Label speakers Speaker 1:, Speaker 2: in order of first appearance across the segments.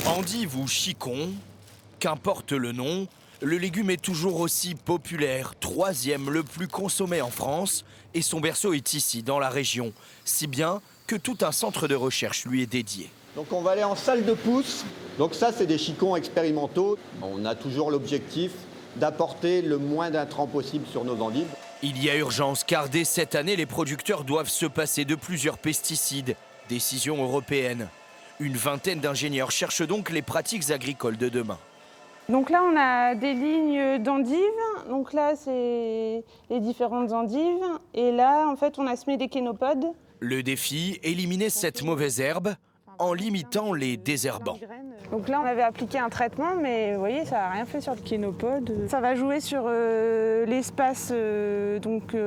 Speaker 1: Endive ou chicon, qu'importe le nom, le légume est toujours aussi populaire, troisième le plus consommé en France, et son berceau est ici, dans la région, si bien que tout un centre de recherche lui est dédié.
Speaker 2: Donc on va aller en salle de pousse. Donc ça, c'est des chicons expérimentaux. On a toujours l'objectif d'apporter le moins d'intrants possible sur nos endives.
Speaker 1: Il y a urgence car dès cette année, les producteurs doivent se passer de plusieurs pesticides. Décision européenne. Une vingtaine d'ingénieurs cherchent donc les pratiques agricoles de demain.
Speaker 3: Donc là, on a des lignes d'endives. Donc là, c'est les différentes endives. Et là, en fait, on a semé des kénopodes.
Speaker 1: Le défi, éliminer cette mauvaise herbe en limitant les désherbants.
Speaker 3: Donc là, on avait appliqué un traitement, mais vous voyez, ça n'a rien fait sur le kénopode. Ça va jouer sur l'espace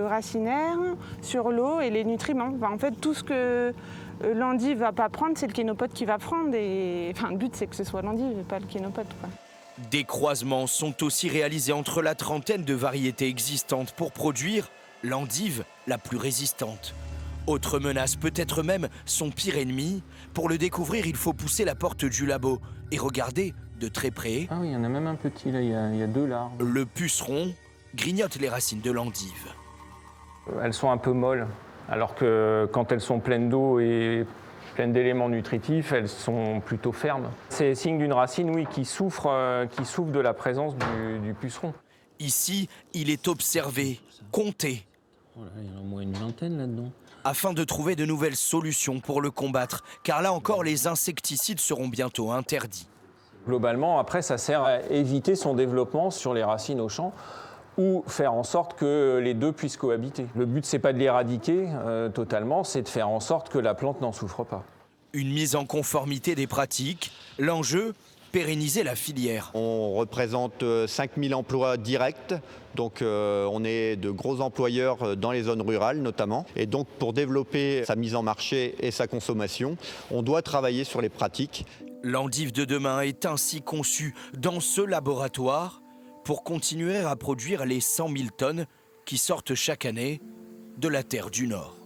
Speaker 3: racinaire, sur l'eau et les nutriments. Enfin, en fait, tout ce que l'endive ne va pas prendre, c'est le kénopode qui va prendre. Et enfin, le but, c'est que ce soit l'endive, pas le kénopode, quoi.
Speaker 1: Des croisements sont aussi réalisés entre la trentaine de variétés existantes pour produire l'endive la plus résistante. Autre menace, peut-être même son pire ennemi. Pour le découvrir, il faut pousser la porte du labo et regarder de très près.
Speaker 4: Ah oui, il y en a même un petit, là, il y a 2 larves.
Speaker 1: Le puceron grignote les racines de l'endive.
Speaker 4: Elles sont un peu molles, alors que quand elles sont pleines d'eau et pleines d'éléments nutritifs, elles sont plutôt fermes. C'est signe d'une racine, oui, qui souffre de la présence du puceron.
Speaker 1: Ici, il est observé, compté,
Speaker 4: Oh là, il y en a au moins une vingtaine là-dedans.
Speaker 1: afin de trouver de nouvelles solutions pour le combattre, car là encore, les insecticides seront bientôt interdits.
Speaker 4: Globalement, après, ça sert à éviter son développement sur les racines au champ ou faire en sorte que les deux puissent cohabiter. Le but, c'est pas de l'éradiquer totalement, c'est de faire en sorte que la plante n'en souffre pas.
Speaker 1: Une mise en conformité des pratiques, l'enjeu, pérenniser la filière.
Speaker 2: On représente 5000 emplois directs, donc on est de gros employeurs dans les zones rurales notamment. Et donc pour développer sa mise en marché et sa consommation, on doit travailler sur les pratiques.
Speaker 1: L'endive de demain est ainsi conçue dans ce laboratoire pour continuer à produire les 100 000 tonnes qui sortent chaque année de la terre du Nord.